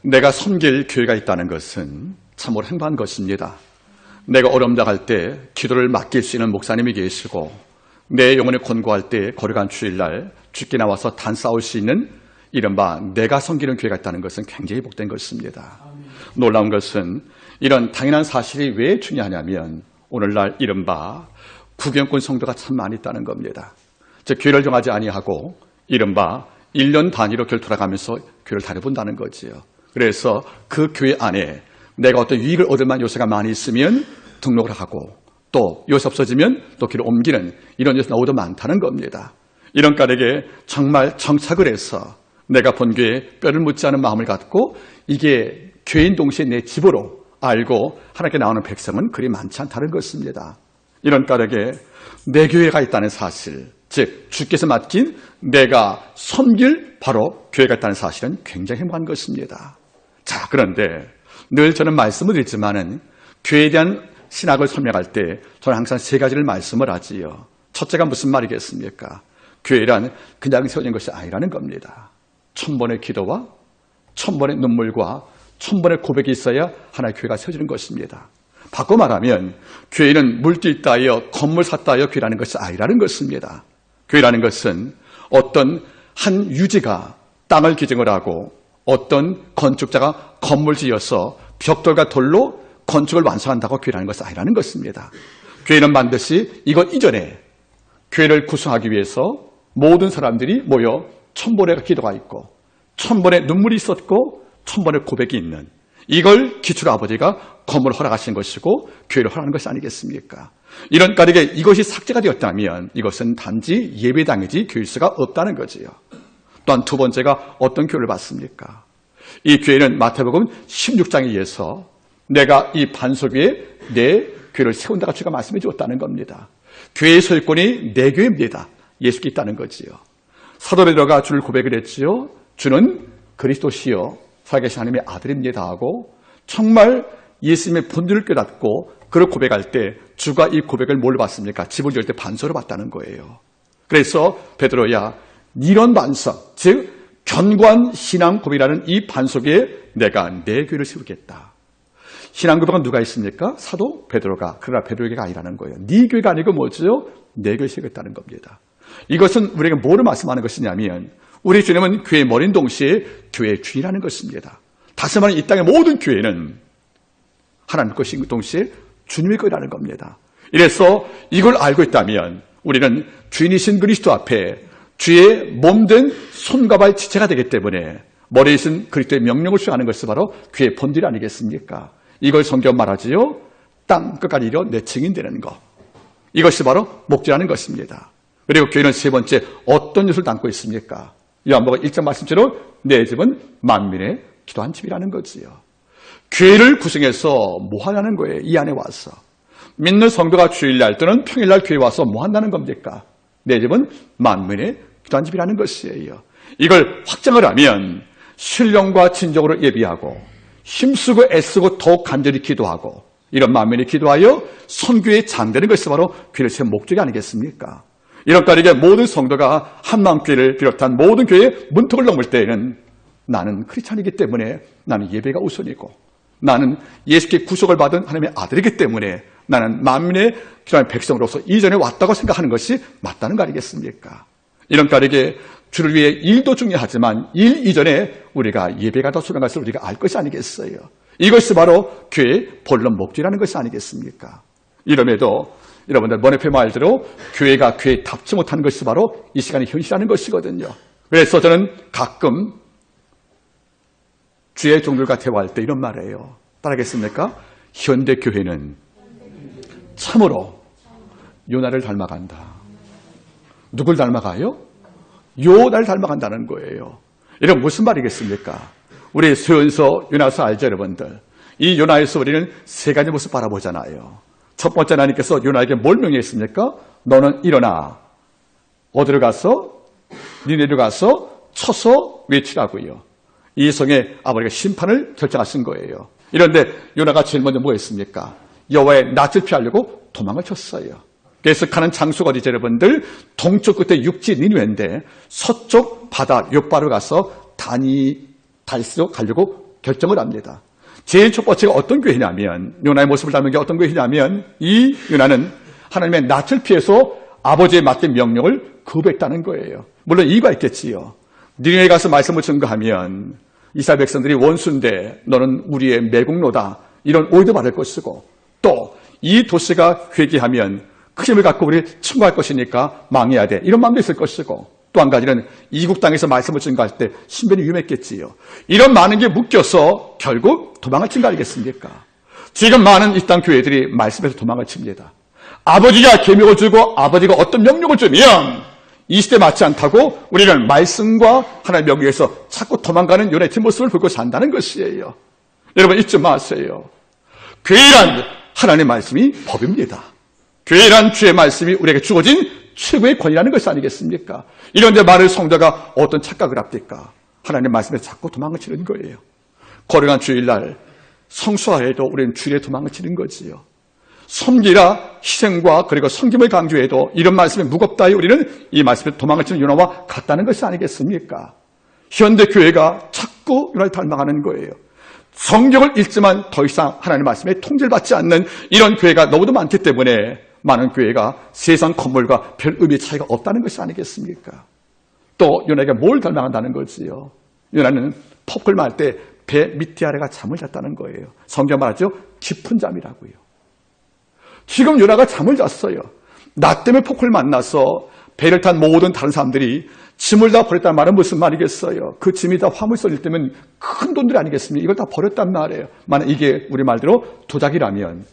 내가 섬길 교회가 있다는 것은 참으로 행복한 것입니다. 내가 어려움 당할 때 기도를 맡길 수 있는 목사님이 계시고 내 영혼을 권고할 때 거룩한 주일날 죽게 나와서 단 싸울 수 있는 이른바 내가 섬기는 교회가 있다는 것은 굉장히 복된 것입니다. 놀라운 것은 이런 당연한 사실이 왜 중요하냐면 오늘날 이른바 구경꾼 성도가 참 많이 있다는 겁니다. 즉 교회를 정하지 아니하고 이른바 1년 단위로 교회를 돌아가면서 교회를 다녀본다는 거지요. 그래서 그 교회 안에 내가 어떤 유익을 얻을 만한 요소가 많이 있으면 등록을 하고 또 요소 없어지면 또 길을 옮기는 이런 요소 나오도 많다는 겁니다. 이런 까닭에 정말 정착을 해서 내가 본 교회에 뼈를 묻지 않은 마음을 갖고 이게 교회인 동시에 내 집으로 알고 하나님께 나오는 백성은 그리 많지 않다는 것입니다. 이런 까닭에 내 교회가 있다는 사실, 즉 주께서 맡긴 내가 섬길 바로 교회가 있다는 사실은 굉장히 행복한 것입니다. 자, 그런데 늘 저는 말씀을 드리지만은 교회에 대한 신학을 설명할 때 저는 항상 세 가지를 말씀을 하지요. 첫째가 무슨 말이겠습니까? 교회란 그냥 세워진 것이 아니라는 겁니다. 1000번의 기도와 1000번의 눈물과 1000번의 고백이 있어야 하나의 교회가 세워지는 것입니다. 바꿔 말하면 교회는 물길 따위어 건물 샀다하여 교회라는 것이 아니라는 것입니다. 교회라는 것은 어떤 한 유지가 땅을 기증을 하고 어떤 건축자가 건물 지어서 벽돌과 돌로 건축을 완성한다고 교회라는 것은 아니라는 것입니다. 교회는 반드시 이것 이전에 교회를 구성하기 위해서 모든 사람들이 모여 1000번의 기도가 있고 1000번의 눈물이 있었고 1000번의 고백이 있는 이걸 기초로 아버지가 건물을 허락하신 것이고 교회를 허락하는 것이 아니겠습니까? 이런 까닭에 이것이 삭제가 되었다면 이것은 단지 예배당이지 교회일 수가 없다는 거지요. 또한 두 번째가 어떤 교회를 봤습니까? 이 교회는 마태복음 16장에 의해서 내가 이 반석 위에 내 교회를 세운다가 주가 말씀해 주었다는 겁니다. 교회의 소유권이 내 교회입니다. 예수께 있다는 거지요. 사도 베드로가 주를 고백을 했지요. 주는 그리스도시요 살아계신 하나님의 아들입니다 하고 정말 예수님의 본질을 깨닫고 그를 고백할 때 주가 이 고백을 뭘로 받습니까? 집을 열 때 반석으로 받다는 거예요. 그래서 베드로야 이런 반석, 즉 견고한 신앙 고백이라는 이 반석에 내가 내 교회를 세우겠다. 신앙 고백은 누가 있습니까? 사도 베드로가. 그러나 베드로에게가 아니라는 거예요. 네 교회가 아니고 뭐죠? 내 교회를 세우겠다는 겁니다. 이것은 우리에게 뭐를 말씀하는 것이냐면 우리 주님은 교회의 머리인 동시에 교회의 주인이라는 것입니다. 다시 말하면 이 땅의 모든 교회는 하나님 것인 동시에 주님의 것이라는 겁니다. 이래서 이걸 알고 있다면 우리는 주인이신 그리스도 앞에 주의 몸된 손과 발 지체가 되기 때문에 머리에 있는 그리스도의 명령을 수행하는 것이 바로 교회의 본질 아니겠습니까? 이걸 성경 말하지요. 땅 끝까지 이르러 내 증인되는 것. 이것이 바로 목적이라는 것입니다. 그리고 교회는 세 번째 어떤 요소를 담고 있습니까? 요한복음 1장 말씀처럼 내 집은 만민의 기도한 집이라는 거지요. 교회를 구성해서 뭐 하냐는 거예요. 이 안에 와서. 믿는 성도가 주일날 또는 평일날 교회에 와서 뭐 한다는 겁니까? 내 집은 만민의 기도한 집이라는 것이에요. 이걸 확장을 하면 신령과 진정으로 예비하고 힘쓰고 애쓰고 더욱 간절히 기도하고 이런 만민이 기도하여 선교에 장되는 것이 바로 교회를 세운 목적이 아니겠습니까? 이런 까닭에 모든 성도가 한마음교회를 비롯한 모든 교회의 문턱을 넘을 때에는 나는 크리스찬이기 때문에 나는 예배가 우선이고 나는 예수께 구속을 받은 하나님의 아들이기 때문에 나는 만민의 기도하는 백성으로서 이전에 왔다고 생각하는 것이 맞다는 거 아니겠습니까? 이런 까닭에 주를 위해 일도 중요하지만 일 이전에 우리가 예배가 더 소중한 것을 우리가 알 것이 아니겠어요? 이것이 바로 교회의 본론 목적이라는 것이 아니겠습니까? 이름에도 여러분들 번외표 말대로 교회가 교회에 답지 못하는 것이 바로 이 시간의 현실이라는 것이거든요. 그래서 저는 가끔 주의 종들과 대화할 때 이런 말이에요. 따라하겠습니까? 현대 교회는 참으로 요나를 닮아간다. 누굴 닮아가요? 요나를 닮아간다는 거예요. 이런 무슨 말이겠습니까? 우리 서연서 요나서 알죠, 여러분들? 이 요나에서 우리는 세 가지 모습 바라보잖아요. 첫 번째 하나님께서 요나에게 뭘 명령했습니까? 너는 일어나 어디로 가서 니네로 가서 쳐서 외치라고요. 이 성에 아버지가 심판을 결정하신 거예요. 이런데 요나가 제일 먼저 뭐 했습니까? 여호와의 낯을 피하려고 도망을 쳤어요. 그래서 가는 장소가 어디죠, 여러분들? 동쪽 끝에 육지 니누에인데 서쪽 바다 요바로 가서 달시로 가려고 결정을 합니다. 제일 첫 번째가 어떤 교회냐면, 요나의 모습을 닮은 게 어떤 교회냐면, 이 요나는 하나님의 낯을 피해서 아버지의 맡긴 명령을 거부했다는 거예요. 물론 이유가 있겠지요. 니네에 가서 말씀을 증거하면 이스라엘 백성들이 원수인데 너는 우리의 매국노다, 이런 오해도 받을 것이고, 또 이 도시가 회개하면 그 힘을 갖고 우리를 침공할 것이니까 망해야 돼, 이런 마음도 있을 것이고, 또 한 가지는 이국 땅에서 말씀을 증거할 때 신변이 위험했겠지요. 이런 많은 게 묶여서 결국 도망을 친 거 아니겠습니까? 지금 많은 이 땅 교회들이 말씀에서 도망을 칩니다. 아버지가 계명을 주고 아버지가 어떤 명령을 주면 이 시대에 맞지 않다고 우리는 말씀과 하나님의 명령에서 자꾸 도망가는 요나의 뒷모습을 보고 산다는 것이에요. 여러분 잊지 마세요. 교회란 하나님의 말씀이 법입니다. 교회란 주의 말씀이 우리에게 주어진 최고의 권위라는 것이 아니겠습니까? 이런데 많은 성도가 어떤 착각을 합니까? 하나님의 말씀에 자꾸 도망을 치는 거예요. 거룩한 주일날 성수화해도 우리는 주일에 도망을 치는 거지요. 섬기라 희생과 그리고 섬김을 강조해도 이런 말씀이 무겁다에 우리는 이 말씀에 도망을 치는 요나와 같다는 것이 아니겠습니까? 현대 교회가 자꾸 요나를 닮아가는 거예요. 성경을 읽지만 더 이상 하나님의 말씀에 통제를 받지 않는 이런 교회가 너무도 많기 때문에 많은 교회가 세상 건물과 별 의미 차이가 없다는 것이 아니겠습니까? 또 요나에게 뭘 닮아간다는 거지요? 요나는 포크를 말 때 배 밑에 아래가 잠을 잤다는 거예요. 성경 말하죠. 깊은 잠이라고요. 지금 요나가 잠을 잤어요. 나 때문에 포크를 만나서 배를 탄 모든 다른 사람들이 짐을 다 버렸다는 말은 무슨 말이겠어요? 그 짐이 다 화물 쏠릴 때면 큰 돈들이 아니겠습니까? 이걸 다 버렸단 말이에요. 만약 이게 우리 말대로 도자기라면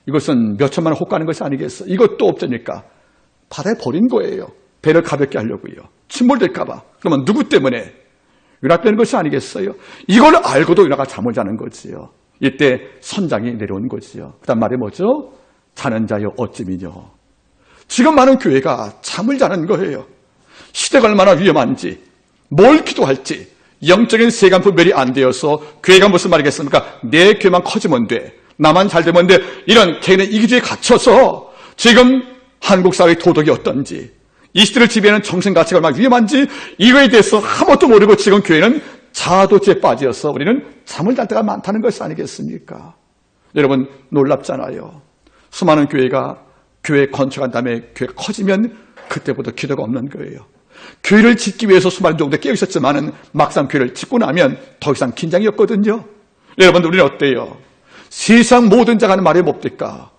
이것은 몇 천만 원 혹가는 것이 아니겠어요? 이것도 없으니까 바다에 버린 거예요. 배를 가볍게 하려고요. 침몰될까 봐. 그러면 누구 때문에? 요나 때문에 것이 아니겠어요? 이걸 알고도 요나가 잠을 자는 거지요. 이때 선장이 내려온 거지요. 그 다음 말이 뭐죠? 자는 자여 어찌미뇨. 지금 많은 교회가 잠을 자는 거예요. 시대가 얼마나 위험한지, 뭘 기도할지, 영적인 세간 분별이 안 되어서 교회가 무슨 말이겠습니까? 내 교회만 커지면 돼, 나만 잘 되면 돼, 이런 개인의 이기주의에 갇혀서 지금 한국 사회의 도덕이 어떤지, 이 시대를 지배하는 정신가치가 얼마나 위험한지 이거에 대해서 아무것도 모르고 지금 교회는 자아도취에 빠져서 우리는 잠을 잘 때가 많다는 것이 아니겠습니까? 여러분 놀랍잖아요. 수많은 교회가 교회 건축한 다음에 교회가 커지면 그때부터 기도가 없는 거예요. 교회를 짓기 위해서 수많은 정도 깨어 있었지만은 막상 교회를 짓고 나면 더 이상 긴장이 없거든요. 여러분들 우리는 어때요? 세상 모든 자가 하는 말이 뭡니까?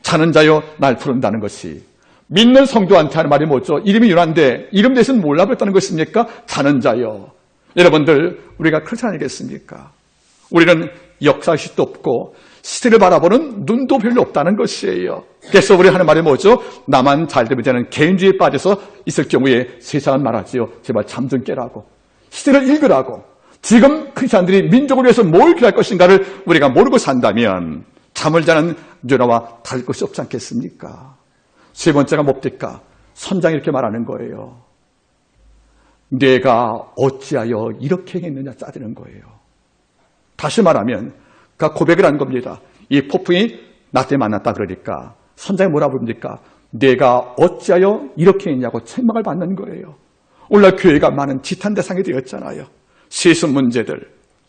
자는 자여 날 부른다는 것이, 믿는 성도한테 하는 말이 뭐죠? 이름이 요나인데 이름 대신 몰라 버렸다는 것입니까? 자는 자여. 여러분들 우리가 그렇지 아니겠습니까? 우리는 역사의식도 없고 시대를 바라보는 눈도 별로 없다는 것이에요. 그래서 우리 하는 말이 뭐죠? 나만 잘 되면 되는 개인주의에 빠져서 있을 경우에 세상은 말하지요. 제발 잠 좀 깨라고, 시대를 읽으라고. 지금 크리스찬들이 민족을 위해서 뭘 기할 것인가를 우리가 모르고 산다면 잠을 자는 요나와 다를 것이 없지 않겠습니까? 세 번째가 뭡니까? 선장이 이렇게 말하는 거예요. 내가 어찌하여 이렇게 행했느냐 짜증는 거예요. 다시 말하면 그가 고백을 한 겁니다. 이 폭풍이 나 때문에 만났다 그러니까 선장이 뭐라 부릅니까? 내가 어찌하여 이렇게 했냐고 책망을 받는 거예요. 오늘날 교회가 많은 지탄 대상이 되었잖아요. 세습 문제들,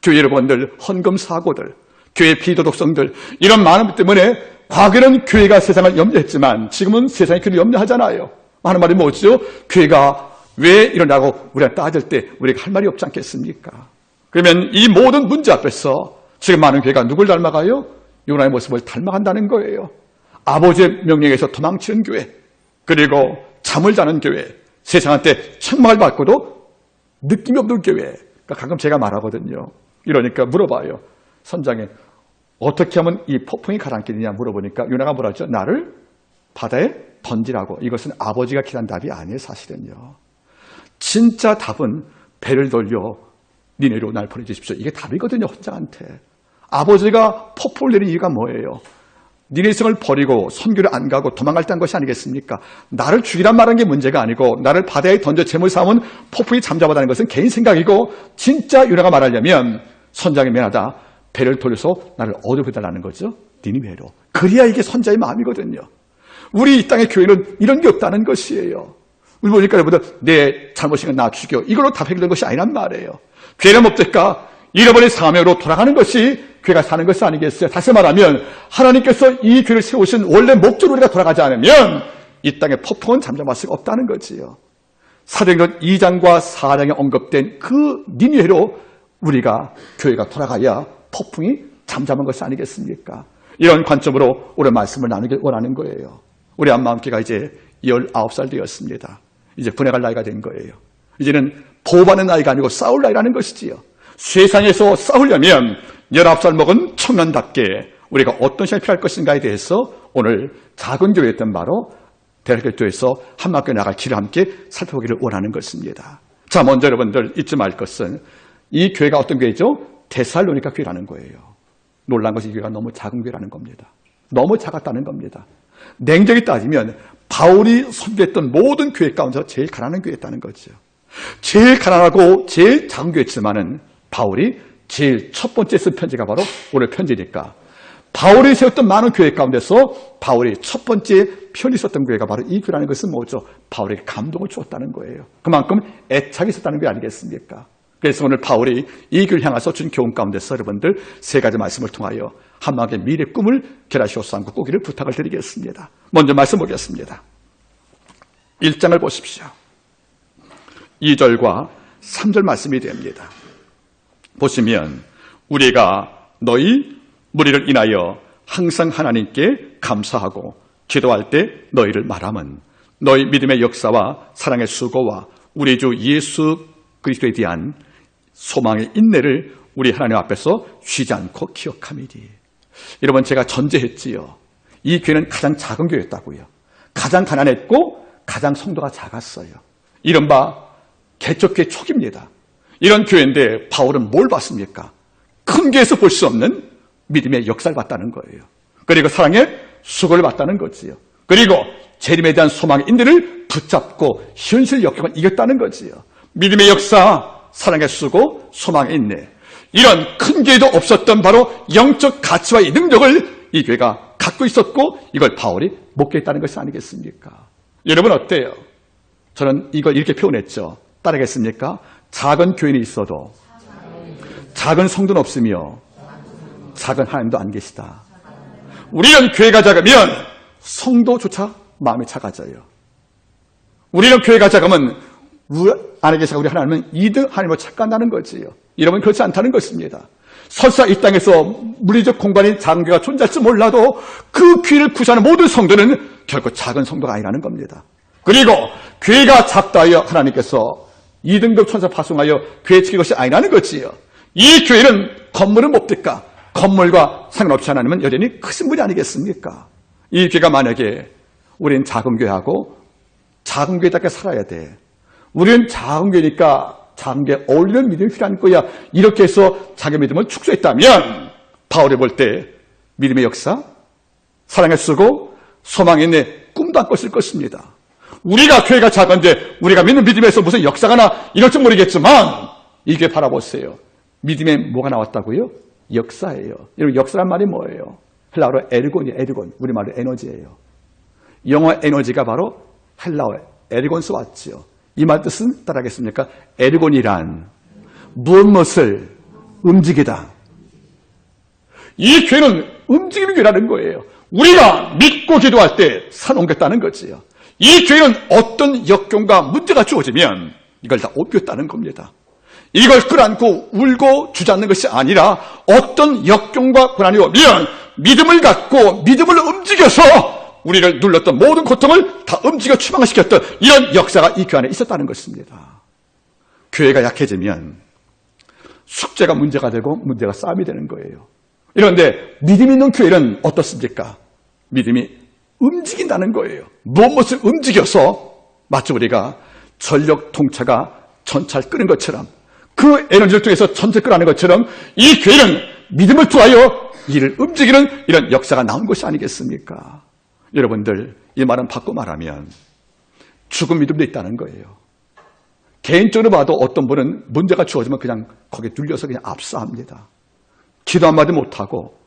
교회 여러분들 헌금 사고들, 교회 비도덕성들, 이런 많은 것 때문에 과거에는 교회가 세상을 염려했지만 지금은 세상이 교회를 염려하잖아요. 하는 말이 뭐죠? 교회가 왜 이러냐고 우리가 따질 때 우리가 할 말이 없지 않겠습니까? 그러면 이 모든 문제 앞에서 지금 많은 교회가 누굴 닮아가요? 요나의 모습을 닮아간다는 거예요. 아버지의 명령에서 도망치는 교회, 그리고 잠을 자는 교회, 세상한테 책망을 받고도 느낌이 없는 교회. 그러니까 가끔 제가 말하거든요. 이러니까 물어봐요. 선장에 어떻게 하면 이 폭풍이 가라앉겠느냐 물어보니까 요나가 뭐라 하죠? 나를 바다에 던지라고. 이것은 아버지가 기한 답이 아니에요. 사실은요. 진짜 답은 배를 돌려 니네로 날 보내주십시오. 이게 답이거든요. 혼자한테. 아버지가 폭풍을 내린 이유가 뭐예요? 니네 성을 버리고 선교를 안 가고 도망갈 때 한 것이 아니겠습니까? 나를 죽이란 말한 게 문제가 아니고 나를 바다에 던져 재물 삼은 폭풍이 잠잡아다는 것은 개인 생각이고, 진짜 요나가 말하려면 선장이 미안하다, 배를 돌려서 나를 얻어내달라는 거죠. 니니웨로. 그래야 이게 선자의 마음이거든요. 우리 이 땅의 교회는 이런 게 없다는 것이에요. 우리 보니까 여러분들 내 잘못인 건 나 죽여, 이걸로 다 해결된 것이 아니란 말이에요. 괴는 뭡니까? 잃어버린 사명으로 돌아가는 것이 교회가 사는 것이 아니겠어요? 다시 말하면 하나님께서 이 교회를 세우신 원래 목적으로 우리가 돌아가지 않으면 이 땅에 폭풍은 잠잠할 수가 없다는 거지요. 사도행전 2장과 4장에 언급된 그 니느웨로 우리가 교회가 돌아가야 폭풍이 잠잠한 것이 아니겠습니까? 이런 관점으로 오늘 말씀을 나누길 원하는 거예요. 우리 안마함교회가 이제 19살 되었습니다. 이제 분해갈 나이가 된 거예요. 이제는 보호받는 나이가 아니고 싸울 나이라는 것이지요. 세상에서 싸우려면 19살 먹은 청년답게 우리가 어떤 시간이 필요할 것인가에 대해서 오늘 작은 교회였던 바로 대학교에서 한마교회 나갈 길을 함께 살펴보기를 원하는 것입니다. 자, 먼저 여러분들 잊지 말 것은 이 교회가 어떤 교회죠? 데살로니가 교회라는 거예요. 놀란 것이 이 교회가 너무 작은 교회라는 겁니다. 너무 작았다는 겁니다. 냉정히 따지면 바울이 선교했던 모든 교회 가운데서 제일 가난한 교회였다는 거죠. 제일 가난하고 제일 작은 교회였지만은 바울이 제일 첫 번째 쓴 편지가 바로 오늘 편지니까 바울이 세웠던 많은 교회 가운데서 바울이 첫 번째 편지 썼던 교회가 바로 이 교회라는 것은 뭐죠? 바울에게 감동을 주었다는 거예요. 그만큼 애착이 있었다는 게 아니겠습니까? 그래서 오늘 바울이 이 교회를 향해서 준 교훈 가운데서 여러분들 세 가지 말씀을 통하여 한마음의 미래 꿈을 결하시옵소서 하고 꾸기를 부탁을 드리겠습니다. 먼저 말씀 보겠습니다. 1장을 보십시오. 2절과 3절 말씀이 됩니다. 보시면 우리가 너희 무리를 인하여 항상 하나님께 감사하고 기도할 때 너희를 말함은 너희 믿음의 역사와 사랑의 수고와 우리 주 예수 그리스도에 대한 소망의 인내를 우리 하나님 앞에서 쉬지 않고 기억함이니. 여러분, 제가 전제했지요. 이 교회는 가장 작은 교회였다고요. 가장 가난했고 가장 성도가 작았어요. 이른바 개척교회 초기입니다. 이런 교회인데 바울은 뭘 봤습니까? 큰 교회에서 볼 수 없는 믿음의 역사를 봤다는 거예요. 그리고 사랑의 수고를 봤다는 거지요. 그리고 재림에 대한 소망의 인내를 붙잡고 현실 역경을 이겼다는 거지요. 믿음의 역사, 사랑의 수고, 소망의 인내. 이런 큰 교회도 없었던 바로 영적 가치와의 능력을 이 교회가 갖고 있었고 이걸 바울이 목격했다는 것이 아니겠습니까? 여러분 어때요? 저는 이걸 이렇게 표현했죠. 따르겠습니까? 작은 교인이 있어도 작은 성도는 없으며 작은 하나님도 안 계시다. 우리는 교회가 작으면 성도조차 마음이 작아져요. 우리는 교회가 작으면 우리 안에 계시가 우리 하나님은 2등 하나님으로 착각한다는 거지요. 여러분 그렇지 않다는 것입니다. 설사 이 땅에서 물리적 공간인 작은 교회가 존재할지 몰라도 그 귀를 구시하는 모든 성도는 결코 작은 성도가 아니라는 겁니다. 그리고 교회가 작다 하여 하나님께서 2등급 천사 파송하여 교회 지킬 것이 아니라는 거지요. 이 교회는 건물은 뭡니까? 건물과 상관없이 하나님은 여전히 크신 분이 아니겠습니까? 이 교회가 만약에 우리는 작은 교회하고 작은 교회답게 살아야 돼. 우리는 작은 교회니까 작은 교회에 어울리는 믿음이 필요한 거야. 이렇게 해서 자기 믿음을 축소했다면 바울이 볼 때 믿음의 역사, 사랑의 수고, 소망의 인내, 꿈도 안 꿨을 것입니다. 우리가 교회가 작은데 우리가 믿는 믿음에서 무슨 역사가 나 이럴지 모르겠지만 이 교회 바라보세요. 믿음에 뭐가 나왔다고요? 역사예요. 여러분 역사란 말이 뭐예요? 헬라어로 에르곤이에요. 에르곤. 우리말로 에너지예요. 영어 에너지가 바로 헬라어 에르곤스 왔지요. 이 말 뜻은 따라하겠습니까? 에르곤이란 무엇을 움직이다. 이 교회는 움직임이 교회라는 거예요. 우리가 믿고 기도할 때 산 옮겼다는 거지요. 이 교회는 어떤 역경과 문제가 주어지면 이걸 다 옮겼다는 겁니다. 이걸 끌어안고 울고 주저앉는 것이 아니라 어떤 역경과 고난이 오면 믿음을 갖고 믿음을 움직여서 우리를 눌렀던 모든 고통을 다 움직여 추방시켰던 이런 역사가 이 교회 안에 있었다는 것입니다. 교회가 약해지면 숙제가 문제가 되고 문제가 싸움이 되는 거예요. 그런데 믿음 있는 교회는 어떻습니까? 믿음이 움직인다는 거예요. 무엇을 움직여서 마치 우리가 전력 통차가 전차를 끄는 것처럼 그 에너지를 통해서 전차를 끄라는 것처럼 이 교회는 믿음을 통하여 이를 움직이는 이런 역사가 나온 것이 아니겠습니까? 여러분들 이 말은 바꿔 말하면 죽은 믿음도 있다는 거예요. 개인적으로 봐도 어떤 분은 문제가 주어지면 그냥 거기에 눌려서 그냥 압사합니다. 기도 한마디 못하고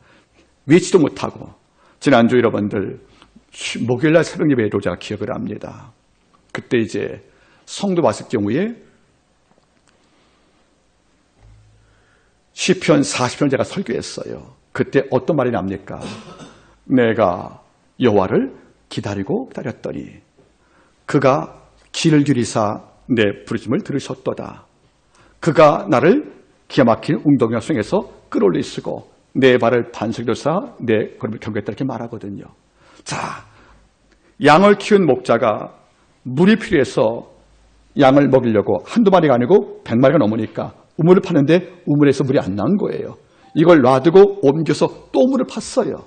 외치도 못하고. 지난주 여러분들 목요일날 새벽 예배로 제가 기억을 합니다. 그때 이제 성도 왔을 경우에 시편 40편 제가 설교했어요. 그때 어떤 말이 납니까? 내가 여호와를 기다렸더니 그가 귀를 기울이사 내 부르심을 들으셨도다. 그가 나를 기가 막힌 웅덩이와 숭에서 끌어올리시고 내 발을 반석이 되사 내 걸음을 경고했다 이렇게 말하거든요. 자, 양을 키운 목자가 물이 필요해서 양을 먹이려고 한두 마리가 아니고 100마리가 넘으니까 우물을 파는데 우물에서 물이 안 나온 거예요. 이걸 놔두고 옮겨서 또 우물을 팠어요.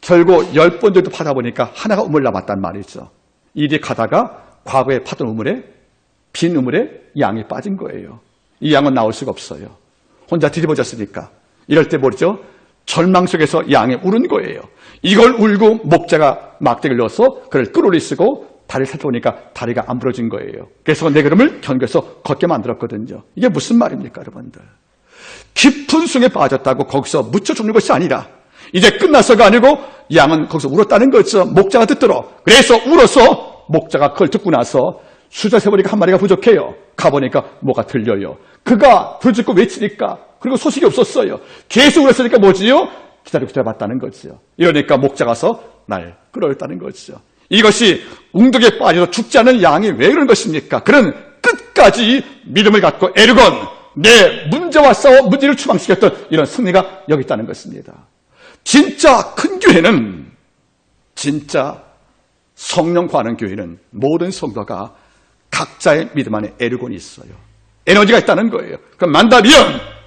결국 10번 정도 파다 보니까 하나가 우물 남았단 말이죠. 이리 가다가 과거에 파던 우물에, 빈 우물에 양이 빠진 거예요. 이 양은 나올 수가 없어요. 혼자 뒤집어졌으니까. 이럴 때 뭐죠? 절망 속에서 양이 우는 거예요. 이걸 울고 목자가 막대기를 넣어서 그를 끌어올리시고 다리를 살펴보니까 다리가 안 부러진 거예요. 그래서 내 걸음을 견뎌서 걷게 만들었거든요. 이게 무슨 말입니까, 여러분들? 깊은 숭에 빠졌다고 거기서 묻혀 죽는 것이 아니라 이제 끝났어가 아니고 양은 거기서 울었다는 거죠. 목자가 듣도록. 그래서 울어서 목자가 그걸 듣고 나서 숫자 세보니까 한 마리가 부족해요. 가보니까 뭐가 들려요. 그가 부르짖고 외치니까 그리고 소식이 없었어요. 계속 울었으니까 뭐지요? 기다려봤다는 거죠. 이러니까 목자가 가서 날 끌어올렸다는 거죠. 이것이 웅덩이에 빠져서 죽지 않은 양이 왜 그런 것입니까? 그는 끝까지 믿음을 갖고 에르곤 내 문제와 싸워 문제를 추방시켰던 이런 승리가 여기 있다는 것입니다. 진짜 큰 교회는, 진짜 성령 과하는 교회는 모든 성도가 각자의 믿음 안에 에르곤이 있어요. 에너지가 있다는 거예요. 그럼 만나면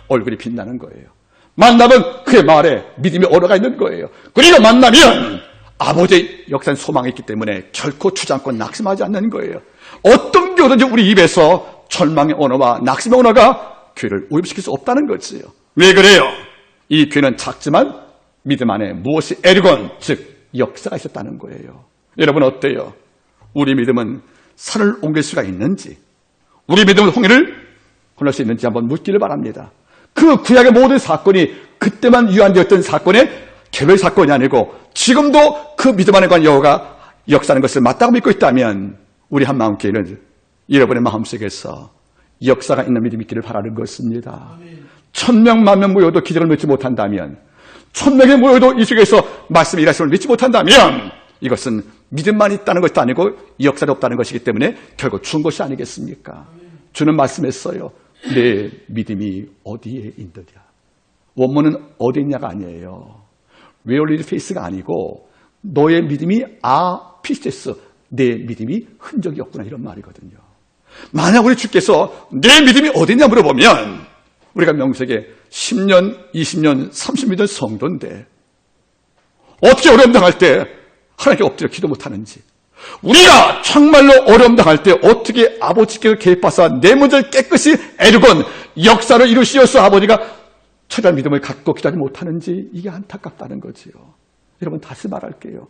얼굴이 빛나는 거예요. 만나면 그의 말에 믿음의 언어가 있는 거예요. 그리고 만나면 아버지의 역사는 소망이 있기 때문에 결코 주저앉고 낙심하지 않는 거예요. 어떤 교회든지 우리 입에서 절망의 언어와 낙심의 언어가 교회를 오염시킬 수 없다는 거지요. 왜 그래요? 이 교회는 작지만 믿음 안에 무엇이 에르곤, 즉 역사가 있었다는 거예요. 여러분 어때요? 우리 믿음은 산을 옮길 수가 있는지, 우리 믿음은 홍해를 건널 수 있는지 한번 묻기를 바랍니다. 그 구약의 모든 사건이 그때만 유한되었던 사건의 개별 사건이 아니고 지금도 그 믿음 안에 관한 여호가 역사하는 것을 맞다고 믿고 있다면 우리 한마음교회는 여러분의 마음속에서 역사가 있는 믿음이 있기를 바라는 것입니다. 1000명, 10,000명 모여도 기적을 믿지 못한다면, 1000명이 모여도 이 속에서 말씀의 일하심을 믿지 못한다면 이것은 믿음만 있다는 것도 아니고 역사가 없다는 것이기 때문에 결국 죽은 것이 아니겠습니까? 주는 말씀했어요. 내 믿음이 어디에 있느냐. 원문은 어디 있냐가 아니에요. Where is faith가 아니고 너의 믿음이 피스테스, 내 믿음이 흔적이 없구나 이런 말이거든요. 만약 우리 주께서 내 믿음이 어디냐 물어보면 우리가 명색에 10년, 20년, 30년 성도인데 어떻게 어려움 당할 때 하나님께 엎드려 기도 못하는지, 우리가 정말로 어려움 당할 때 어떻게 아버지께서 개입하사 내 문제를 깨끗이 에르곤 역사를 이루시어서 아버지가 처절한 믿음을 갖고 기도하지 못하는지 이게 안타깝다는 거지요. 여러분 다시 말할게요.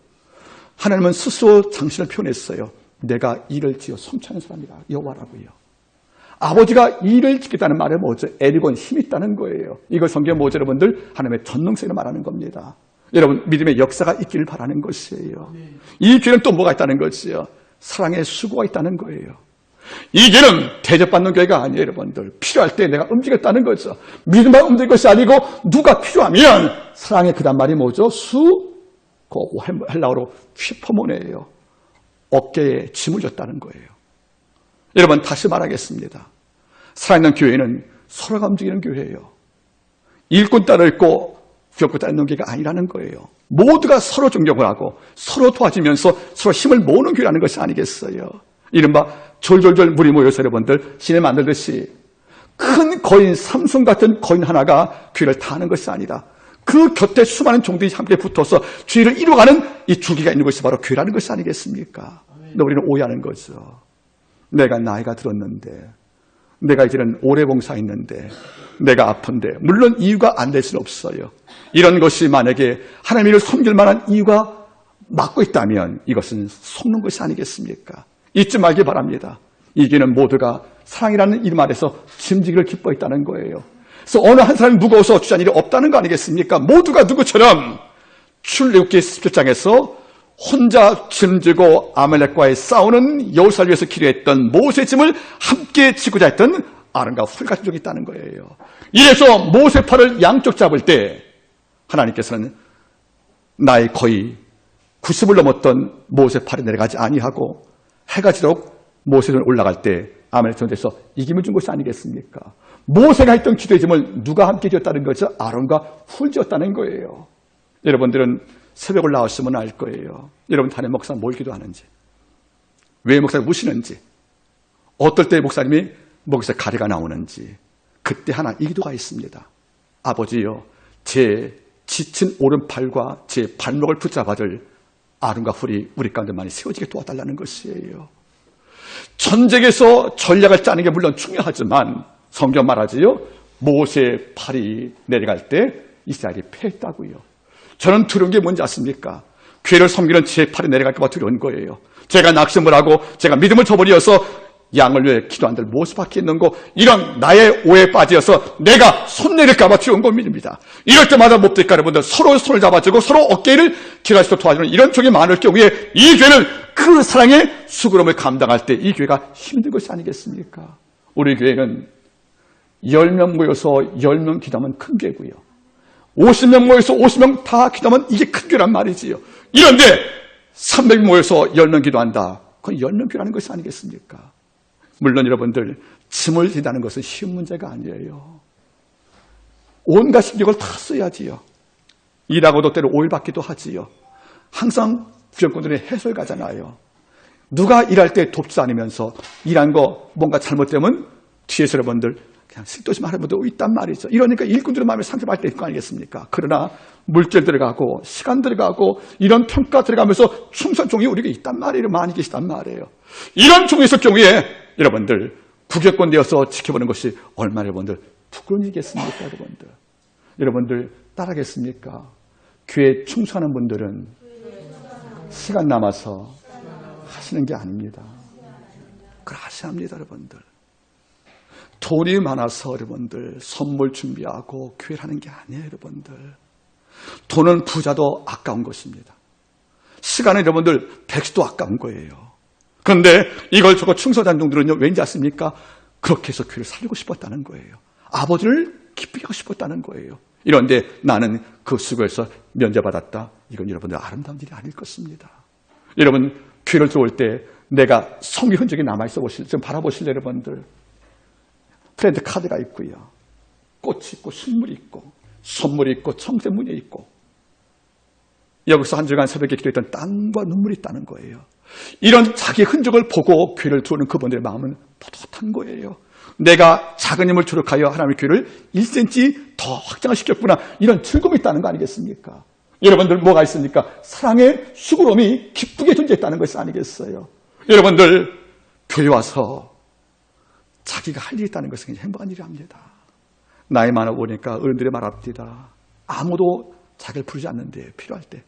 하나님은 스스로 당신을 표현했어요. 내가 일을 지어 성취하는 사람이다. 여호와라고요. 아버지가 일을 짓겠다는 말은 뭐죠? 에르곤 힘이 있다는 거예요. 이걸 성경 뭐죠 여러분들? 하나님의 전능성을 말하는 겁니다. 여러분 믿음의 역사가 있기를 바라는 것이에요. 이 교회는 또 뭐가 있다는 것이요? 사랑의 수고가 있다는 거예요. 이 교회는 대접받는 교회가 아니에요. 여러분들 필요할 때 내가 움직였다는 거죠. 믿음만 움직일 것이 아니고 누가 필요하면 사랑의 그 단말이 뭐죠? 헬라어로 휘퍼모네예요. 어깨에 짐을 줬다는 거예요. 여러분 다시 말하겠습니다. 살아있는 교회는 서로가 움직이는 교회예요. 일꾼 따로 있고 귀엽고 따로 있는 교회가 아니라는 거예요. 모두가 서로 존경을 하고 서로 도와주면서 서로 힘을 모으는 교회라는 것이 아니겠어요. 이른바 졸졸졸 물이 모여서 여러분들 시내 만들듯이 큰 거인 삼손 같은 거인 하나가 교회를 다 하는 것이 아니라 그 곁에 수많은 종들이 함께 붙어서 주의를 이루어가는 이 줄기가 있는 것이 바로 교회라는 것이 아니겠습니까? 근데 우리는 오해하는 거죠. 내가 나이가 들었는데, 내가 이제는 오래 봉사했는데, 내가 아픈데, 물론 이유가 안 될 수는 없어요. 이런 것이 만약에 하나님을 섬길 만한 이유가 막고 있다면 이것은 속는 것이 아니겠습니까? 잊지 말기 바랍니다. 이게는 모두가 사랑이라는 이름 아래서 짐지기를 기뻐했다는 거예요. 그래서 어느 한 사람이 무거워서 주저한 일이 없다는 거 아니겠습니까? 모두가 누구처럼 출애굽기 17장에서 혼자 짐지고 아말렉과의 싸우는 여호수아를 위해서 기도했던 모세의 짐을 함께 지고자 했던 아론과 훌 같은 종이 있다는 거예요. 이래서 모세 팔을 양쪽 잡을 때 하나님께서는 나의 거의 90을 넘었던 모세 팔이 내려가지 아니하고 해가 지도록 모세는 올라갈 때 아말렉 전쟁에서 이김을 준 것이 아니겠습니까? 모세가 했던 기도의 짐을 누가 함께 지었다는 거죠? 아론과 훌 지었다는 거예요. 여러분들은 새벽을 나왔으면 알 거예요. 여러분 단임 목사 뭘 기도하는지, 왜 목사를 무시는지, 어떨 때 목사님이 목에서 가래가 나오는지, 그때 하나 이 기도가 있습니다. 아버지요, 제 지친 오른팔과 제 발목을 붙잡아줄 아론과 훌이 우리 가운데 많이 세워지게 도와달라는 것이에요. 전쟁에서 전략을 짜는 게 물론 중요하지만 성경 말하지요, 모세의 팔이 내려갈 때 이스라엘이 패했다고요. 저는 두려운 게 뭔지 아십니까? 교회를 섬기는 제 팔이 내려갈까 봐 두려운 거예요. 제가 낙심을 하고 제가 믿음을 저버려서 양을 위해 기도한들 모습 밖에 있는 거, 이런 나의 오해에 빠져서 내가 손 내릴까 봐 두려운 겁니다. 이럴 때마다 뭡니까 여러분들? 서로 손을 잡아주고 서로 어깨를 기라시고 도와주는 이런 쪽이 많을 경우에 이 교회는 그 사랑의 수고름을 감당할 때 이 교회가 힘든 것이 아니겠습니까? 우리 교회는 10명 모여서 10명 기도하면 큰 교회고요, 50명 모여서 50명 다 기도하면 이게 큰 교회란 말이지요. 이런데 300명 모여서 10명 기도한다, 그건 10명 교회라는 것이 아니겠습니까? 물론 여러분들 짐을 진다는 것은 쉬운 문제가 아니에요. 온갖 신경을 다 써야지요. 일하고도 때로 오일받기도 하지요. 항상 구경꾼들이 해설가잖아요. 누가 일할 때 돕지도 않으면서 일한 거 뭔가 잘못되면 뒤에서 여러분들 그냥 실도시 말하는 분도 있단 말이죠. 이러니까 일꾼들의 마음에 상처받을 때 있을 거 아니겠습니까? 그러나 물질 들어가고 시간 들어가고 이런 평가 들어가면서 충성 종이 우리가 있단 말이에요. 많이 계시단 말이에요. 이런 종이 있을 경우에 여러분들 구경꾼 되어서 지켜보는 것이 얼마나 여러분들 부끄러운 일이겠습니까? 여러분들 따라하겠습니까? 교회에 충성하는 분들은 시간 남아서 하시는 게 아닙니다. 그걸 하셔야 합니다. 여러분들 돈이 많아서 여러분들 선물 준비하고 교회를 하는 게 아니에요. 여러분들 돈은 부자도 아까운 것입니다. 시간은 여러분들 백수도 아까운 거예요. 그런데 이걸 저거 충성한 종들은요, 왠지 아십니까? 그렇게 해서 교회를 살리고 싶었다는 거예요. 아버지를 기쁘게 하고 싶었다는 거예요. 이런데 나는 그 수고에서 면제받았다. 이건 여러분들 아름다운 일이 아닐 것입니다. 여러분 교회를 들어올 때 내가 성의 흔적이 남아있어 보실, 지금 바라보실래요? 여러분들 프렌드 카드가 있고요, 꽃이 있고 식물이 있고 선물이 있고 청세문이 있고 여기서 한 주간 새벽에 기도했던 땀과 눈물이 있다는 거예요. 이런 자기 흔적을 보고 교회를 들어오는 그분들의 마음은 뿌듯한 거예요. 내가 작은 힘을 조력하여 하나님의 교회를 1cm 더 확장시켰구나, 이런 즐거움이 있다는 거 아니겠습니까? 여러분들 뭐가 있습니까? 사랑의 수고로움이 기쁘게 존재했다는 것이 아니겠어요? 여러분들 교회 와서 자기가 할 일이 있다는 것은 굉장히 행복한 일이랍니다. 나이 많아 보니까 어른들의 말 앞뒤다. 아무도 자기를 부르지 않는데, 필요할 때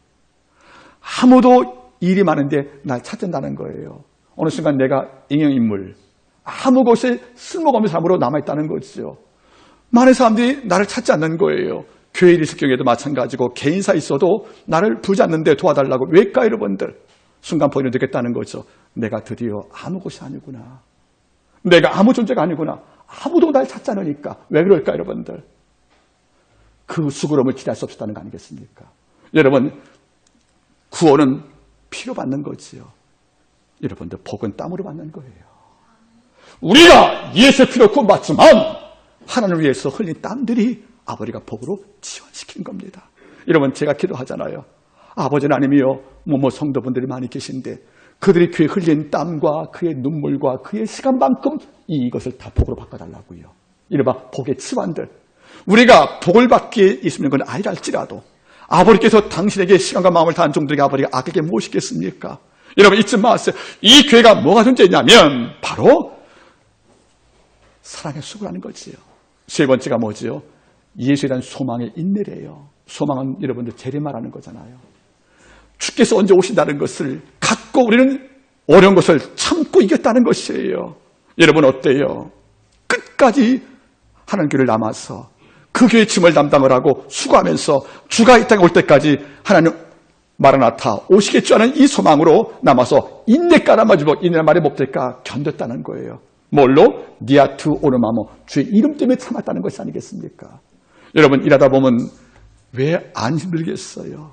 아무도 일이 많은데 날 찾는다는 거예요. 어느 순간 내가 인형인물, 아무 곳에 쓸모가 없는 사람으로 남아있다는 거죠. 많은 사람들이 나를 찾지 않는 거예요. 교회 일 있을 경우에도 마찬가지고 개인사 있어도 나를 부르지 않는데 도와달라고. 왜일까 여러분들? 순간 본인을 느꼈다는 거죠. 내가 드디어 아무 곳이 아니구나. 내가 아무 존재가 아니구나. 아무도 날 찾지 않으니까. 왜 그럴까 여러분들? 그 수고로움을 기대할 수 없었다는 거 아니겠습니까? 여러분 구원은 피로 받는 거지요. 여러분들 복은 땀으로 받는 거예요. 우리가 예수의 피로 구원받지만 하나님을 위해서 흘린 땀들이 아버지가 복으로 지원시킨 겁니다. 여러분 제가 기도하잖아요. 아버지 하나님이요, 뭐 성도분들이 많이 계신데 그들이 교회에 흘린 땀과 그의 눈물과 그의 시간만큼 이것을 다 복으로 바꿔달라고요. 이른바 복의 치환들. 우리가 복을 받기에 있으면 건 아니랄지라도 아버지께서 당신에게 시간과 마음을 다한 종들에게 아버지가 악에게 무엇이겠습니까? 여러분 잊지 마세요. 이 교회가 뭐가 존재했냐면 바로 사랑의 수고라는 거지요. 세 번째가 뭐지요? 예수에 대한 소망의 인내래요. 소망은 여러분들 재림하라는 거잖아요. 주께서 언제 오신다는 것을 갖고 우리는 어려운 것을 참고 이겼다는 것이에요. 여러분 어때요? 끝까지 하나님 교회를 남아서 그 교회의 짐을 담당을 하고 수고하면서 주가 이 땅에 올 때까지 하나님 마라나타 오시겠죠 하는 이 소망으로 남아서 인내 깔아마주고 인내란 말이 뭡니까? 견뎠다는 거예요. 뭘로? 니아투 오르마모, 주의 이름 때문에 참았다는 것이 아니겠습니까? 여러분, 일하다 보면 왜 안 힘들겠어요?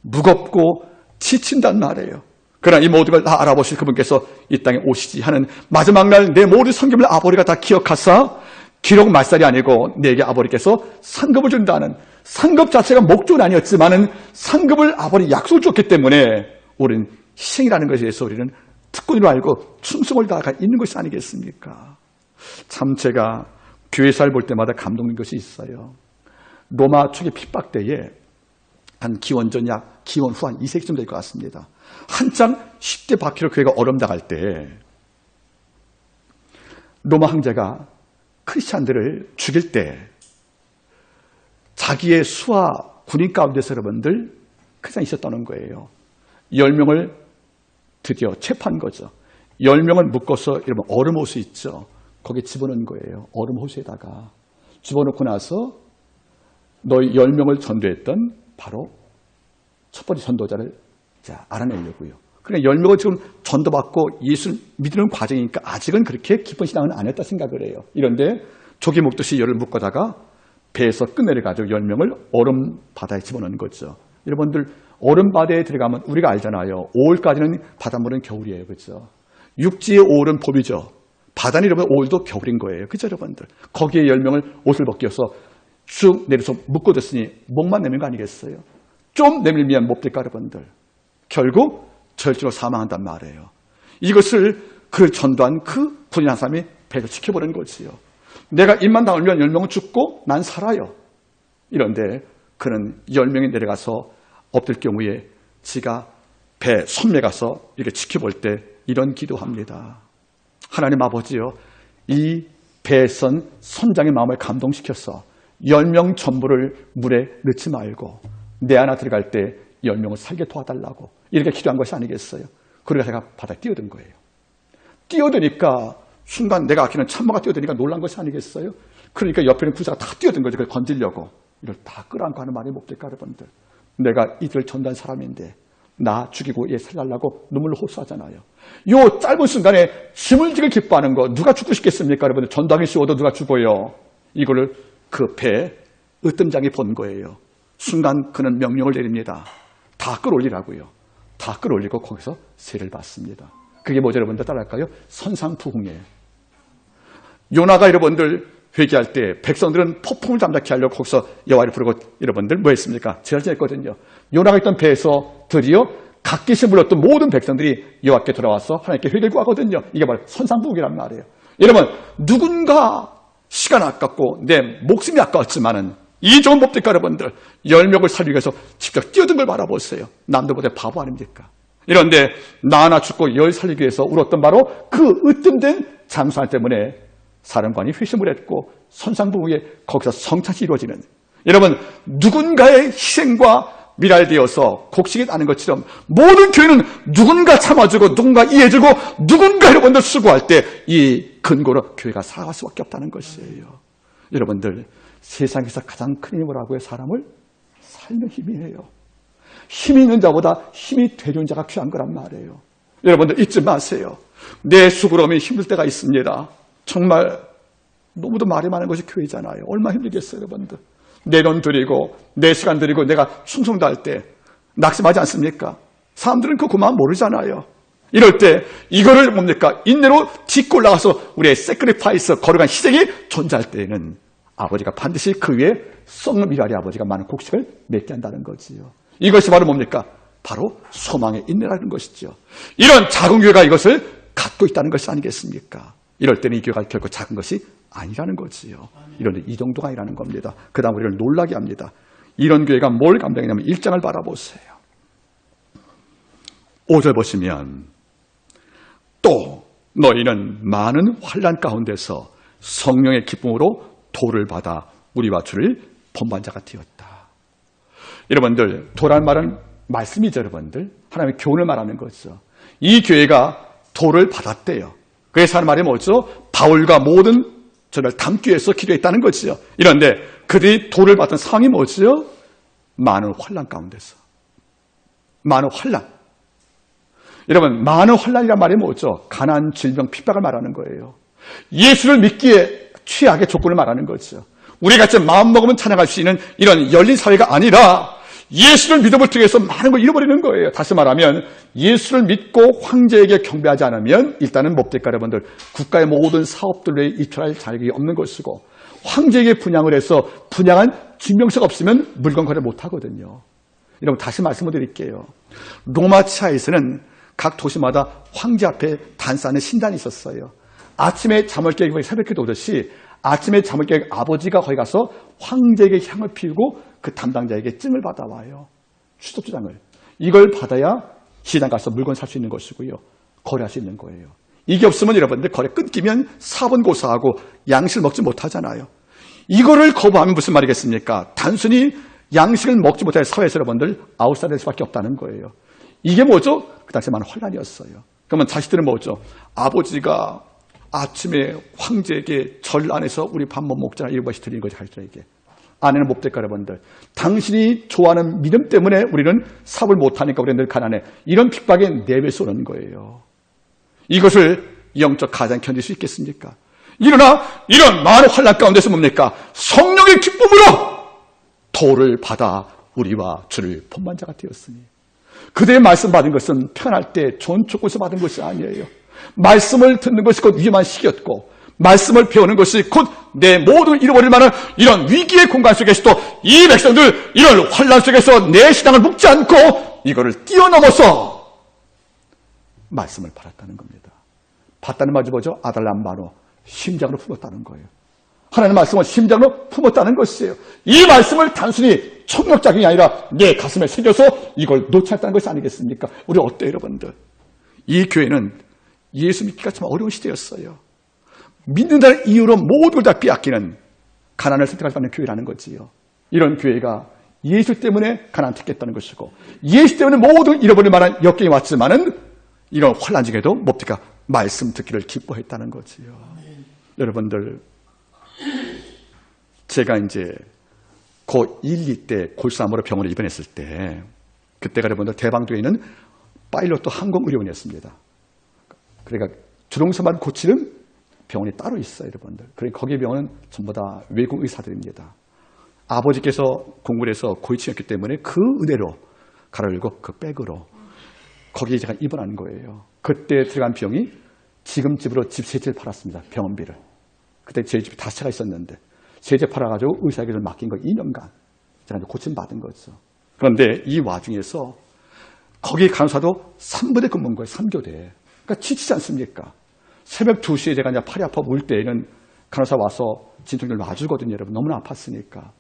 무겁고 지친단 말이에요. 그러나 이 모든 걸 다 알아보실 그분께서 이 땅에 오시지 하는 마지막 날 내 모든 성경을 아버지가 다 기억하사 기록 말살이 아니고 내게 아버지께서 상급을 준다는, 상급 자체가 목적은 아니었지만은 상급을 아버지 약속을 줬기 때문에 우리는 희생이라는 것에 대해서 우리는 특권으로 알고 충성을 다가 있는 것이 아니겠습니까? 참 제가 교회사를 볼 때마다 감동된 것이 있어요. 로마 초기 핍박 때에 한 기원전 약 기원 후 한 2세기쯤 될 것 같습니다. 한창 10대 바퀴로 교회가 어려움당할 때 로마 황제가 크리스찬들을 죽일 때 자기의 수하 군인 가운데서 여러분들 크리스찬이 있었다는 거예요. 10명을 드디어 체포한 거죠. 10명을 묶어서 여러분 얼음 호수 있죠. 거기에 집어넣은 거예요. 얼음 호수에다가 집어넣고 나서 너희 10명을 전도했던 바로 첫 번째 전도자를 알아내려고요. 그러니까 10명을 지금 전도받고 예수를 믿는 과정이니까 아직은 그렇게 깊은 신앙은 아니었다 생각을 해요. 이런데 조개 먹듯이 열을 묶어다가 배에서 끝내려가지고 10명을 얼음 바다에 집어넣는 거죠. 여러분들 얼음 바다에 들어가면 우리가 알잖아요. 5월까지는 바닷물은 겨울이에요. 그렇죠? 육지의 5월은 봄이죠. 바다는 여러분 5월도 겨울인 거예요. 그렇죠 여러분들? 거기에 10명을 옷을 벗겨서 쭉 내려서 묶어뒀으니 목만 내는 거 아니겠어요? 좀 내밀면 못 될까 여러분들? 결국 절주로 사망한단 말이에요. 이것을 그 전도한 그 군인 한 사람이 배를 지켜보는 거지요. 내가 입만 다물면 10명은 죽고 난 살아요. 이런데 그는 10명이 내려가서 엎들 경우에 지가 배 섬에 가서 이렇게 지켜볼 때 이런 기도합니다. 하나님 아버지요, 이 배에 선 선장의 마음을 감동시켜서 10명 전부를 물에 넣지 말고 내 하나 들어갈 때 10명을 살게 도와달라고 이렇게 기도한 것이 아니겠어요? 그러니까 제가 바다에 뛰어든 거예요. 뛰어드니까 순간 내가 아끼는 참모가 뛰어드니까 놀란 것이 아니겠어요? 그러니까 옆에 있는 구자가 다 뛰어든 거죠. 그걸 건지려고. 이걸 다 끌어안고 하는 말이 못 될까 여러분들? 내가 이들을 전도한 사람인데 나 죽이고 얘 살려고 눈물로 호소하잖아요. 요 짧은 순간에 짐을 지길 기뻐하는 거 누가 죽고 싶겠습니까 여러분들? 전도하기 쉬워도 누가 죽어요. 이거를 그 배 으뜸장이 본 거예요. 순간 그는 명령을 내립니다. 다 끌어올리라고요. 다 끌어올리고 거기서 세를 받습니다. 그게 뭐죠 여러분들? 따라할까요? 선상부흥이에요. 요나가 여러분들 회개할 때 백성들은 폭풍을 잠잠케 하려고 거기서 여호와를 부르고 여러분들 뭐 했습니까? 제를 지냈거든요. 요나가 있던 배에서 드디어 갓기시 불렀던 모든 백성들이 여호와께 돌아와서 하나님께 회개를 구하거든요. 이게 바로 선상부흥이란 말이에요. 여러분 누군가 시간 아깝고 내 목숨이 아까웠지만은 이 좋은 법들까 여러분들 10명을 살리기 위해서 직접 뛰어든 걸 바라보세요. 남들보다 바보 아닙니까? 이런데 나 하나 죽고 10 살리기 위해서 울었던 바로 그 으뜸된 장수 때문에 사령관이 회심을 했고 선상부흥에 거기서 성찬이 이루어지는, 여러분 누군가의 희생과 미랄되어서 곡식이 나는 것처럼 모든 교회는 누군가 참아주고 누군가 이해해주고 누군가 여러분들 수고할 때 이 근거로 교회가 살아갈 수밖에 없다는 것이에요. 여러분들 세상에서 가장 큰 힘을 하고 사람을 살는 힘이에요. 힘이 있는 자보다 힘이 되려는 자가 귀한 거란 말이에요. 여러분들 잊지 마세요. 내 수고로움이 힘들 때가 있습니다. 정말 너무도 말이 많은 것이 교회잖아요. 얼마나 힘들겠어요 여러분들. 내 돈 드리고 내 시간 드리고 내가 충성도 할 때 낙심하지 않습니까? 사람들은 그 마음 모르잖아요. 이럴 때 이거를 뭡니까? 인내로 딛고 올라가서 우리의 세크리파이스 거룩한 희생이 존재할 때에는 아버지가 반드시 그 위에 썩는 미랄의 아버지가 많은 곡식을 맺게 한다는 거지요. 이것이 바로 뭡니까? 바로 소망의 인내라는 것이죠. 이런 작은 교회가 이것을 갖고 있다는 것이 아니겠습니까? 이럴 때는 이 교회가 결코 작은 것이 아니라는 거지요. 이런데 이 정도가 아니라는 겁니다. 그 다음 우리를 놀라게 합니다. 이런 교회가 뭘 감당했냐면 1장을 바라보세요. 5절 보시면 또 너희는 많은 환난 가운데서 성령의 기쁨으로 도를 받아 우리와 주를 본받은 자가 되었다. 여러분들 도란 말은 말씀이죠. 여러분들 하나님의 교훈을 말하는 거죠. 이 교회가 도를 받았대요. 그래서 하는 말이 뭐죠? 바울과 모든 저를 담기 위해서 기도했다는 거지요. 이런데 그들이 도를 받은 상황이 뭐지요? 많은 환난 가운데서. 많은 환난. 여러분 많은 환난이란 말이 뭐죠? 가난, 질병, 핍박을 말하는 거예요. 예수를 믿기에 최악의 조건을 말하는 거죠. 우리같이 마음먹으면 찬양할 수 있는 이런 열린 사회가 아니라 예수를 믿음을 통해서 많은 걸 잃어버리는 거예요. 다시 말하면 예수를 믿고 황제에게 경배하지 않으면 일단은 뭡니까 여러분들? 국가의 모든 사업들에 입찰할 자격이 없는 것이고 황제에게 분양을 해서 분양한 증명서가 없으면 물건 거래 못하거든요. 여러분 다시 말씀을 드릴게요. 로마 치하에서는 각 도시마다 황제 앞에 단싸는 신단이 있었어요. 아침에 잠을 깨고 새벽기도 오듯이 아침에 잠을 깨고 아버지가 거기 가서 황제에게 향을 피우고 그 담당자에게 증을 받아와요. 추석주장을. 이걸 받아야 시장 가서 물건 살 수 있는 것이고요. 거래할 수 있는 거예요. 이게 없으면 여러분들 거래 끊기면 사본 고사하고 양식을 먹지 못하잖아요. 이거를 거부하면 무슨 말이겠습니까? 단순히 양식을 먹지 못할 사회에서 여러분들 아웃사이더 될 수밖에 없다는 거예요. 이게 뭐죠? 그 당시에 많은 혼란이었어요. 그러면 자식들은 뭐죠? 아버지가 아침에 황제에게 절 안에서 우리 밥 못 먹잖아. 이런 것이 들리는 거죠. 자식들에게. 아내는 뭡니까 여러분들? 당신이 좋아하는 믿음 때문에 우리는 사업을 못하니까 우리는 늘 가난해. 이런 핍박에 내외서 오는 거예요. 이것을 영적 가장 견딜 수 있겠습니까? 그러나 이런 많은 환난 가운데서 뭡니까? 성령의 기쁨으로 도를 받아 우리와 주를 본만 자가 되었으니 그대의 말씀 받은 것은 편할 때 좋은 조건에서 받은 것이 아니에요. 말씀을 듣는 것이 곧 위험한 시기였고 말씀을 배우는 것이 곧 내 모든 잃어버릴 만한 이런 위기의 공간 속에서도 이 백성들 이런 환난 속에서 내 신앙을 묶지 않고 이거를 뛰어넘어서 말씀을 받았다는 겁니다. 받다는 말이 뭐죠? 아달람바노 심장으로 품었다는 거예요. 하나님의 말씀을 심장으로 품었다는 것이에요. 이 말씀을 단순히 청력작용이 아니라 내 가슴에 새겨서 이걸 놓지 않았다는 것이 아니겠습니까? 우리 어때요 여러분들? 이 교회는 예수 믿기가 참 어려운 시대였어요. 믿는다는 이유로 모든 걸 다 빼앗기는 가난을 선택할 수 있는 교회라는 거지요. 이런 교회가 예수 때문에 가난 택했다는 것이고 예수 때문에 모든 잃어버릴 만한 역경이 왔지만은 이런 환난 중에도 뭡니까? 말씀 듣기를 기뻐했다는 거지요. 여러분들 제가 이제 고1, 2 때 골수암으로 병원에 입원했을 때 그때가 여러분들 대방도에 있는 파일럿도 항공의료원이었습니다. 그러니까 주동사만 고치는 병원이 따로 있어요, 여러분들. 그러니까 거기 병원은 전부 다 외국 의사들입니다. 아버지께서 공부를 해서 고위층이었기 때문에 그 은혜로 가로열고 그 백으로 거기에 제가 입원한 거예요. 그때 들어간 비용이 지금 집으로 집 3채를 팔았습니다. 병원비를. 그때 저희 집에 5채가 있었는데 3채 팔아가지고 의사에게 맡긴 거 2년간 제가 고침받은 거죠. 그런데 이 와중에서 거기 간호사도 3부대 근무한 거예요. 3교대. 그러니까 지치지 않습니까? 새벽 2시에 제가 이제 팔이 아파 울 때에는 간호사 와서 진통제를 놔주거든요. 여러분 너무나 아팠으니까.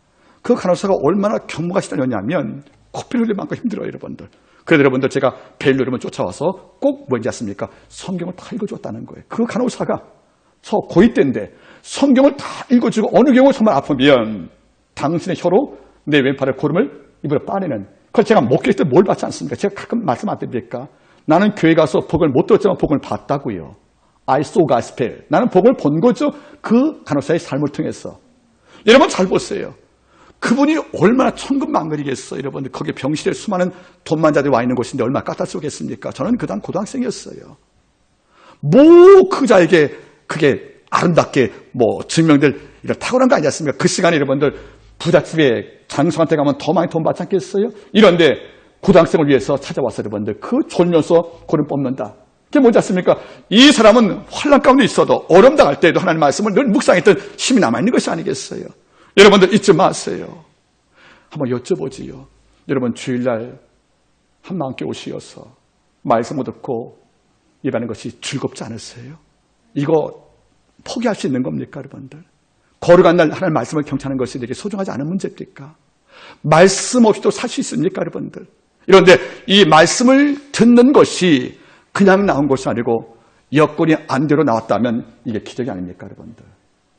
그 간호사가 얼마나 경무가 시달렸냐면 코피를 흘릴 만큼 힘들어요. 여러분들. 그래도 여러분들 제가 벨 누르면 쫓아와서 꼭 뭔지 아십니까? 성경을 다 읽어줬다는 거예요. 그 간호사가 저 고2 때인데 성경을 다 읽어주고 어느 경우 정말 아프면 당신의 혀로 내 왼팔의 고름을 입으로 빠내는 그걸 제가 목격할 때 뭘 받지 않습니까? 제가 가끔 말씀 안 드립니까? 나는 교회 가서 복을 못 들었지만 복을 봤다고요. I saw gospel. 나는 복을 본 거죠. 그 간호사의 삶을 통해서. 여러분 잘 보세요. 그분이 얼마나 천근만근이겠어요. 여러분들 거기 병실에 수많은 돈만자들이 와 있는 곳인데 얼마나 까탈스럽겠습니까? 저는 그 당 고등학생이었어요. 그 자에게 그게 아름답게 증명될 이런 탁월한 거 아니지 않습니까? 그 시간에 여러분들 부잣집에 장성한테 가면 더 많이 돈 받지 않겠어요? 이런데 고등학생을 위해서 찾아와서 여러분들 그 졸면서 고름 뽑는다. 그게 뭔지 아십니까? 이 사람은 환난 가운데 있어도 어려움 당할 때에도 하나님의 말씀을 늘 묵상했던 힘이 남아있는 것이 아니겠어요? 여러분들 잊지 마세요. 한번 여쭤보지요. 여러분 주일날 한마음 함께 오시어서 말씀을 듣고 예배하는 것이 즐겁지 않으세요? 이거 포기할 수 있는 겁니까 여러분들? 거룩한 날 하나님의 말씀을 경청하는 것이 되게 소중하지 않은 문제입니까? 말씀 없이도 살 수 있습니까 여러분들? 그런데 이 말씀을 듣는 것이 그냥 나온 것이 아니고 여건이 안 대로 나왔다면 이게 기적이 아닙니까 여러분들?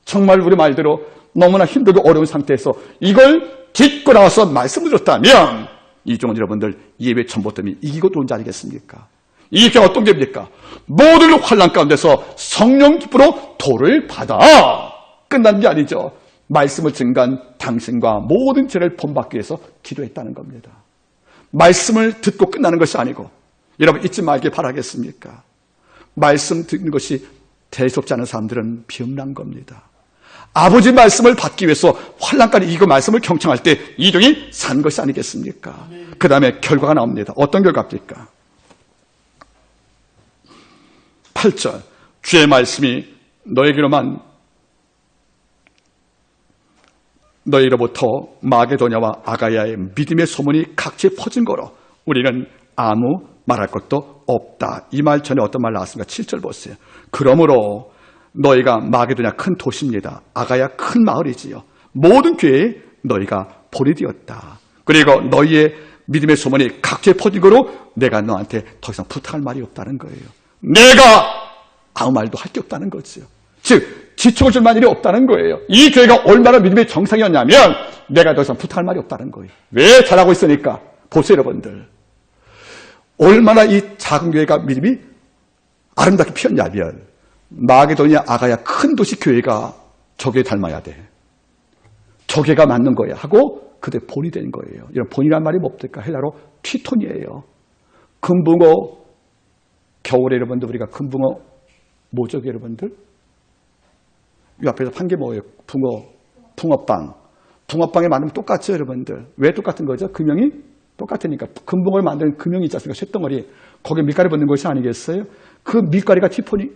정말 우리 말대로 너무나 힘들고 어려운 상태에서 이걸 딛고 나와서 말씀을 들었다면 이종은 여러분들 예배 전보 때문에 이기고 들어온 지 아니겠습니까? 이게 어떤 게입니까? 모든 환난 가운데서 성령 기쁨으로 도를 받아 끝난 게 아니죠. 말씀을 증거한 당신과 모든 죄를 본받기 위해서 기도했다는 겁니다. 말씀을 듣고 끝나는 것이 아니고 여러분 잊지 말길 바라겠습니까? 말씀 듣는 것이 대수롭지 않은 사람들은 비음란 겁니다. 아버지 말씀을 받기 위해서 환난까지 이기고 말씀을 경청할 때 이종이 산 것이 아니겠습니까? 그 다음에 결과가 나옵니다. 어떤 결과입니까? 8절 주의 말씀이 너희로부터 마게도냐와 아가야의 믿음의 소문이 각지에 퍼진 거로 우리는 아무 말할 것도 없다. 이 말 전에 어떤 말 나왔습니까? 7절 보세요. 그러므로 너희가 마게도냐 큰 도시입니다. 아가야 큰 마을이지요. 모든 교회에 너희가 볼이 되었다. 그리고 너희의 믿음의 소문이 각지에 퍼진 거로 내가 너한테 더 이상 부탁할 말이 없다는 거예요. 내가 아무 말도 할 게 없다는 거지요. 즉 지축을 줄 만일이 없다는 거예요. 이 교회가 얼마나 믿음의 정상이었냐면 내가 더 이상 부탁할 말이 없다는 거예요. 왜 잘하고 있으니까? 보세요 여러분들. 얼마나 이 작은 교회가 믿음이 아름답게 피었냐면 마게도냐 아가야 큰 도시 교회가 저 교회 닮아야 돼. 저 교회가 맞는 거야 하고 그대 본이 된 거예요. 이런 본이란 말이 뭡니까? 헬라로 피톤이에요. 금붕어 겨울에 여러분들 우리가 금붕어 뭐죠 여러분들? 이 앞에서 판 게 뭐예요? 붕어빵. 붕어빵에 만들면 똑같죠 여러분들. 왜 똑같은 거죠? 금형이 똑같으니까. 금붕어를 만드는 금형이 있지 않습니까? 쇳덩어리. 거기에 밀가루 붓는 것이 아니겠어요? 그 밀가루가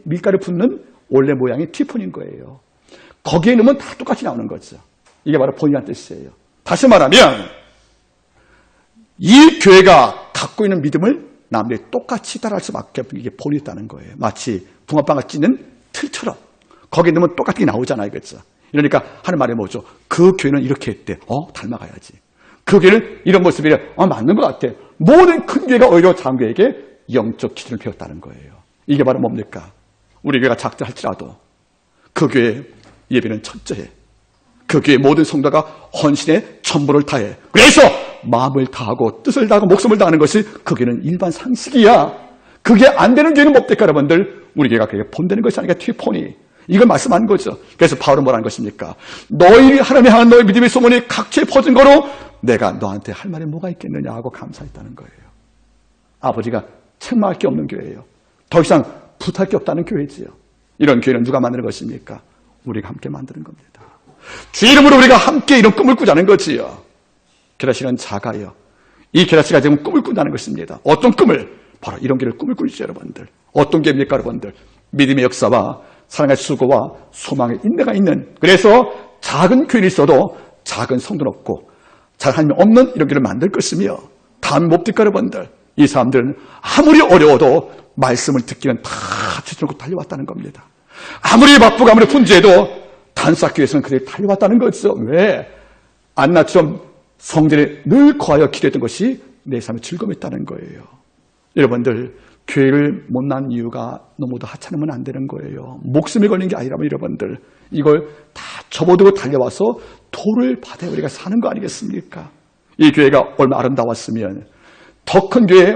밀가루 붓는 원래 모양이 티폰인 거예요. 거기에 넣으면 다 똑같이 나오는 거죠. 이게 바로 본이라는 뜻이에요. 다시 말하면 이 교회가 갖고 있는 믿음을 남들이 똑같이 따라할 수밖에 없는 게 본이 있다는 거예요. 마치 붕어빵을 찢는 틀처럼 거기에 넣으면 똑같게 나오잖아요. 그렇죠? 이러니까 하는 말이 뭐죠? 그 교회는 이렇게 했대. 닮아가야지. 그 교회는 이런 모습이래. 맞는 것 같아. 모든 큰 교회가 오히려 작은 교회에게 영적 기준을 배웠다는 거예요. 이게 바로 뭡니까? 우리 교회가 작다 할지라도 그 교회 예배는 철저해. 그 교회 모든 성도가 헌신의 전부를 다해. 그래서 마음을 다하고 뜻을 다하고 목숨을 다하는 것이 그 교회는 일반 상식이야. 그게 안 되는 교회는 뭡니까 여러분들? 우리 교회가 그게 본되는 것이 아니라 티폰이. 이걸 말씀한 거죠. 그래서 바울은 뭐라는 것입니까? 너희 하나님의 향한 너희 믿음의 소문이 각지에 퍼진 거로 내가 너한테 할 말이 뭐가 있겠느냐 하고 감사했다는 거예요. 아버지가 책망할 게 없는 교회예요. 더 이상 부탁할 게 없다는 교회지요. 이런 교회는 누가 만드는 것입니까? 우리가 함께 만드는 겁니다. 주 이름으로 우리가 함께 이런 꿈을 꾸자는 거지요. 게라시는 작아요. 이 게라시가 지금 꿈을 꾼다는 것입니다. 어떤 꿈을? 바로 이런 교회를 꿈을 꾸시죠 여러분들. 어떤 교회입니까 여러분들? 믿음의 역사와 사랑의 수고와 소망의 인내가 있는, 그래서 작은 교회는 있어도 작은 성도는 없고 작은 하나님 없는 이런 교회를 만들 것이며, 다음 뭡니까 여러분들? 이 사람들은 아무리 어려워도 말씀을 듣기는 다 지쳐놓고 달려왔다는 겁니다. 아무리 바쁘고 아무리 분주해도 단수학교에서는 그들이 달려왔다는 거죠. 왜? 안나처럼 성전에 늘 거하여 기도했던 것이 내 삶의 즐거움이었다는 거예요. 여러분들, 교회를 못 난 이유가 너무도 하찮으면 안 되는 거예요. 목숨이 걸린 게 아니라면 여러분들, 이걸 다 접어두고 달려와서 도를 받아 우리가 사는 거 아니겠습니까? 이 교회가 얼마나 아름다웠으면 더 큰 교회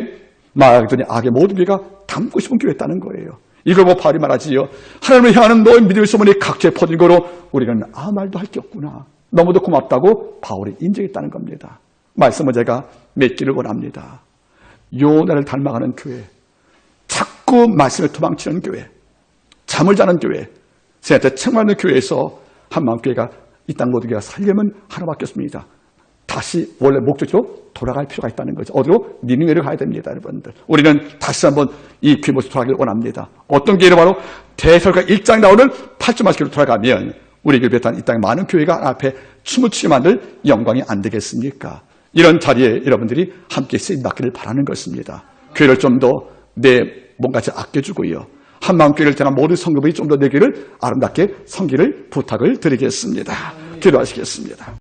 말하더니 악의 모든 교회가 담고 싶은 교회였다는 거예요. 이걸 뭐 바울이 말하지요. 하나님을 향하는 너의 믿음의 소문이 각지에 퍼진 거로 우리는 아무 말도 할 게 없구나. 너무도 고맙다고 바울이 인정했다는 겁니다. 말씀을 제가 맺기를 원합니다. 요나를 닮아가는 교회, 자꾸 말씀을 도망치는 교회, 잠을 자는 교회, 새한테 책망하는 교회에서 한마음교회가 이 땅 모든 교회가 살려면 하나밖에 없습니다. 다시 원래 목적지로 돌아갈 필요가 있다는 거죠. 어디로? 니느웨로 가야 됩니다, 여러분들. 우리는 다시 한번 이 교회 모습 돌아가길 원합니다. 어떤 교회로? 바로 대설가 1장에 나오는 8주 말씀으로 돌아가면 우리 교회 비롯한 이 땅의 많은 교회가 앞에 춤을 추게 만들 영광이 안 되겠습니까? 이런 자리에 여러분들이 함께 쓰임 받기를 바라는 것입니다. 교회를 좀 더 내 몸같이 아껴주고요. 한마음교회를 향한 모든 성도들이 좀 더 내 교회를 아름답게 섬기를 부탁을 드리겠습니다. 기도하시겠습니다.